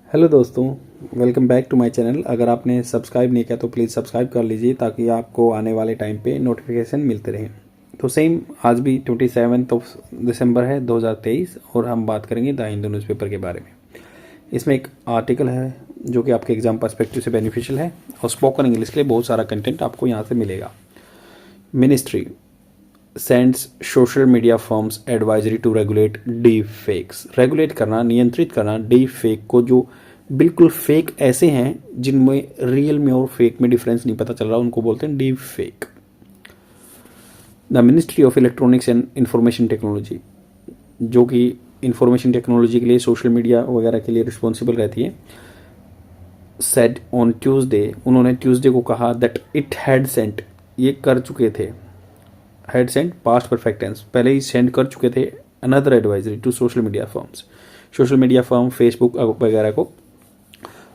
Hello दोस्तों, welcome back to my channel. अगर आपने सब्सक्राइब नहीं किया तो प्लीज़ सब्सक्राइब कर लीजिए ताकि आपको आने वाले टाइम पे नोटिफिकेशन मिलते रहें। तो सेम आज भी 27 दिसंबर है 2023 और हम बात करेंगे द हिंदू न्यूज़पेपर के बारे में। इसमें एक आर्टिकल है जो कि आपके एग्जाम पर्सपेक्टिव से बेनिफिशियल है और स्पोकन इंग्लिश के लिए बहुत सारा कंटेंट आपको यहाँ से मिलेगा। Ministry sends social media firms advisory to regulate deep fakes. Regulate करना, नियंत्रित करना डीप फेक को, जो बिल्कुल फेक ऐसे हैं जिनमें रियल में और फेक में डिफरेंस नहीं पता चल रहा, उनको बोलते हैं deep fake. The ministry of electronics and information technology, जो कि इंफॉर्मेशन टेक्नोलॉजी के लिए, सोशल मीडिया वगैरह के लिए रिस्पॉन्सिबल रहती है, सेड ऑन ट्यूसडे, उन्होंने ट्यूसडे को कहा दैट इट हैड सेंट, ये कर चुके थे, had sent past perfect tense, पहले ही सेंड कर चुके थे, another advisory to social media firms, social media firm Facebook वगैरह को,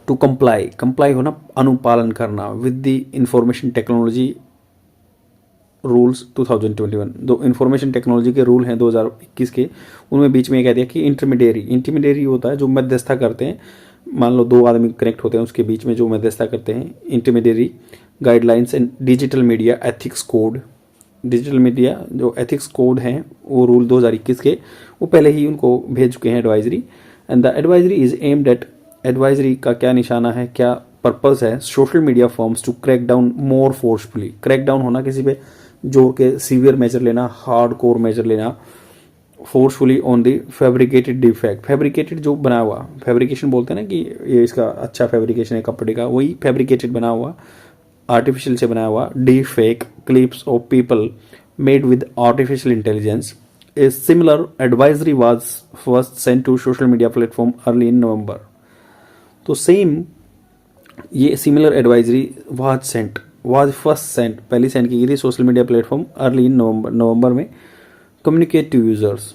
टू कंप्लाई, कंप्लाई होना अनुपालन करना, with the information technology rules 2021, दो इंफॉर्मेशन टेक्नोलॉजी के रूल हैं 2021 के, उनमें बीच में कह दिया कि इंटरमीडियरी होता है जो मध्यस्थता करते हैं, मान लो दो आदमी कनेक्ट होते हैं उसके बीच में जो मध्यस्थता करते हैं, intermediary guidelines and digital media ethics code, digital media जो एथिक्स कोड हैं वो रूल 2021 के, वो पहले ही उनको भेज चुके हैं advisory. And the advisory is aimed at, advisory का क्या निशाना है, क्या पर्पस है, social media forms to crack down more forcefully, crack down होना किसी पे जोर के सीवियर मेजर लेना, हार्ड कोर मेजर लेना, forcefully on the fabricated defect, fabricated जो बना हुआ, फैब्रिकेशन बोलते हैं ना कि ये इसका अच्छा फैब्रिकेशन है कपड़े का, वही फैब्रिकेटेड बना हुआ, आर्टिफिशियल से बनाया हुआ deep fake clips of people made with artificial intelligence. A similar advisory was first sent to social media platform early in November. तो सेम ये similar advisory was first sent, पहली सेंड की गई थी social media platform early in November में, communicate to users.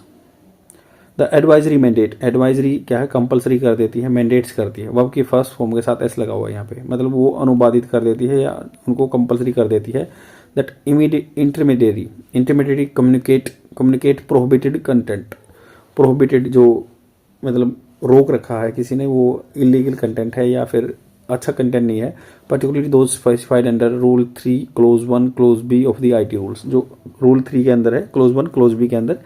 The advisory mandate, advisory क्या है, compulsory कर देती है, मैंडेट्स करती है, वर्ब की फर्स्ट फॉर्म के साथ एस लगा हुआ है यहाँ पे, मतलब वो अनुवादित कर देती है या उनको कंपलसरी कर देती है। That intermediary communicate prohibited content, prohibited जो मतलब रोक रखा है किसी ने, वो इलीगल कंटेंट है या फिर अच्छा कंटेंट नहीं है, particularly those specified under rule 3 clause 1 clause B of the IT rules, जो रूल 3 के अंदर है, क्लोज 1 क्लोज बी के अंदर,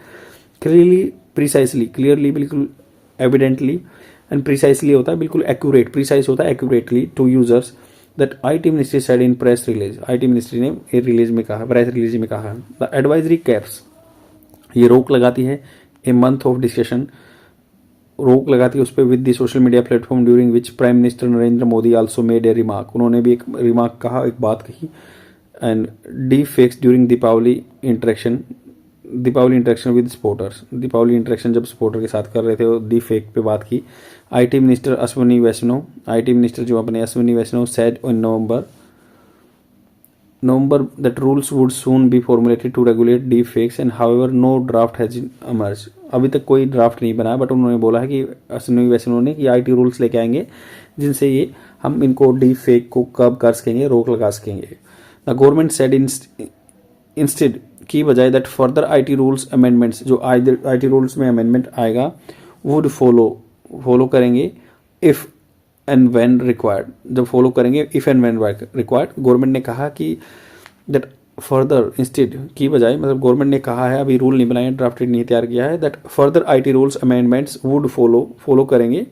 क्लियरली प्रिसाइसली, क्लियरली बिल्कुल एविडेंटली, एंड प्रिसाइसली होता है बिल्कुल एक्यूरेट, प्रिसाइस होता है accurately to users. That IT ministry said in press release, IT ministry ने रिलीज में कहा, प्रेस रिलीज में कहा, द एडवाइजरी कैप्स, ये रोक लगाती है, ए मंथ ऑफ डिस्कशन, रोक लगाती है उस पर with the social media platform during which prime minister Narendra Modi also made a remark, उन्होंने भी एक रिमार्क कहा, एक बात कही। And deep fakes during Deepavali interaction with supporters, Deepavali interaction जब सपोर्टर के साथ कर रहे थे वो डीप फेक पे बात की। IT minister Ashwini Vaishnaw, IT minister जो अपने Ashwini Vaishnaw said in November that rules would soon be formulated to regulate deep fakes and however no draft has emerge, अभी तक कोई ड्राफ्ट नहीं बना, बट उन्होंने बोला है कि अश्विनी वैष्णव ने कि आईटी रूल्स लेके आएंगे जिनसे ये हम इनको डीप फेक को कब कर सकेंगे, रोक लगा सकेंगे। द गवर्नमेंट सेड इंस्टेड, की बजाय, that further IT rules amendments, जो आईटी रूल्स में अमेंडमेंट आएगा वुड फॉलो करेंगे इफ एंड व्हेन रिक्वायर्ड, जब फॉलो करेंगे if and when required. Government ने कहा कि दैट फर्दर, इंस्टेड की बजाय, मतलब गवर्नमेंट ने कहा है, अभी रूल नहीं बनाए, ड्राफ्टेड नहीं तैयार किया है, that further IT rules amendments would follow करेंगे,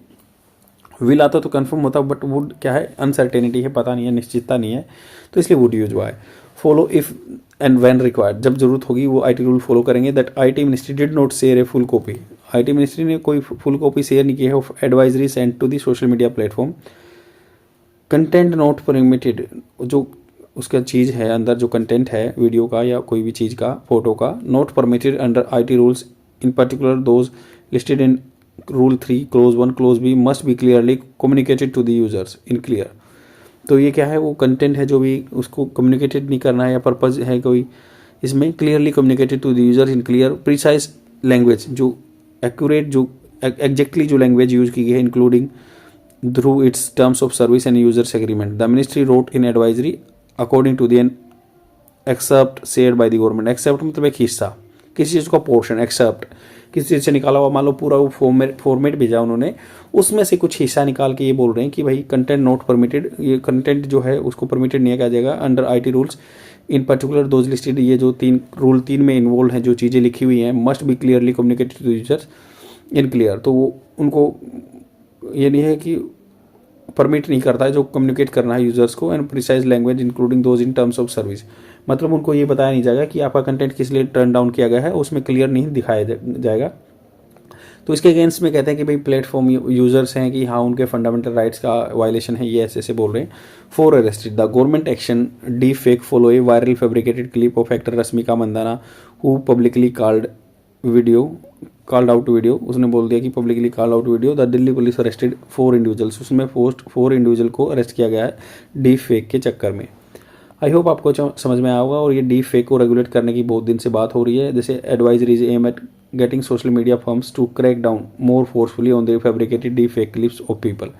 विल आता तो कंफर्म होता, बट वुड क्या है, अनसर्टेनिटी है, पता नहीं है, निश्चितता नहीं है, तो इसलिए वुड यूज हुआ है। Follow if and when required, जब जरूरत होगी वो आईटी रूल फॉलो करेंगे। That IT ministry did not share a full copy, IT ministry ने कोई फुल कॉपी शेयर नहीं की है of advisory sent to the social media platform. Content not permitted, जो उसका चीज़ है अंदर, जो कंटेंट है वीडियो का या कोई भी चीज़ का, फोटो का, not permitted under IT rules, in particular those listed in rule 3 clause 1 clause B must be clearly communicated to the users in clear. तो ये क्या है, वो कंटेंट है जो भी उसको कम्युनिकेटेड नहीं करना है या पर्पज है कोई, इसमें clearly communicated to the user in clear precise language, जो एक्यूरेट, जो एग्जैक्टली जो लैंग्वेज यूज की गई है, including through its terms of service and users agreement. The ministry wrote in advisory according to the except shared by the government, except मतलब एक हिस्सा, किसी चीज़ का पोर्शन, एक्सेप्ट किसी चीज़ से निकाला हुआ, मान लो पूरा वो फॉर्मेट भेजा उन्होंने, उसमें से कुछ हिस्सा निकाल के ये बोल रहे हैं कि भाई कंटेंट नॉट परमिटेड, ये कंटेंट जो है उसको परमिटेड नहीं किया जाएगा under IT rules in particular those listed. ये जो 3 में इन्वॉल्व हैं, जो चीज़ें लिखी हुई हैं, must be clearly communicated to users in clear. तो वो उनको ये नहीं है कि परमिट नहीं करता है जो कम्युनिकेट करना है यूजर्स को, and precise language including those in terms of service. मतलब उनको ये बताया नहीं जाएगा कि आपका कंटेंट किस लिए टर्न डाउन किया गया है, उसमें क्लियर नहीं दिखाया जाएगा। तो इसके अगेंस्ट में कहते हैं कि भाई प्लेटफॉर्म यूजर्स हैं कि हाँ उनके फंडामेंटल राइट्स का वायलेशन है, ये ऐसे ऐसे बोल रहे हैं। For arrested the government action deepfake follow a viral fabricated clip of actor Rashmika Mandanna who publicly called out video. उसने बोल दिया कि publicly called out video the Delhi police arrested 4 individuals. उसमें 4 इंडिविजुअल को अरेस्ट किया गया है डी फेक के चक्कर में। आई होप आपको समझ में आया होगा। और ये डी फेक को रेगुलेट करने की बहुत दिन से बात हो रही है। जैसे advisories aim at getting social media firms to crack down more forcefully on the fabricated deepfake clips of people.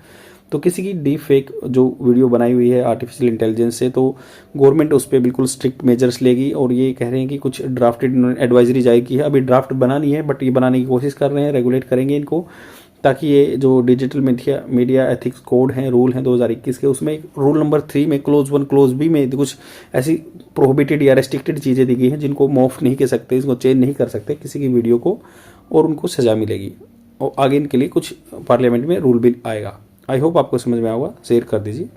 तो किसी की डी फेक जो वीडियो बनाई हुई है आर्टिफिशियल इंटेलिजेंस से, तो गवर्नमेंट उस पर बिल्कुल स्ट्रिक्ट मेजर्स लेगी। और ये कह रहे हैं कि कुछ ड्राफ्टेड एडवाइजरी जारी की है, अभी ड्राफ्ट बनानी है बट ये बनाने की कोशिश कर रहे हैं, रेगुलेट करेंगे इनको, ताकि ये जो डिजिटल मीडिया एथिक्स कोड हैं, रूल हैं 2021 के, उसमें रूल नंबर 3 में क्लोज 1 क्लोज बी में कुछ ऐसी प्रोहिबिटेड या रेस्ट्रिक्टेड चीज़ें दी गई हैं जिनको मॉफ नहीं कर सकते, इसको चेंज नहीं कर सकते किसी की वीडियो को, और उनको सजा मिलेगी। और आगे इनके लिए कुछ पार्लियामेंट में रूल बिल आएगा। आई होप आपको समझ में आएगा। शेयर कर दीजिए।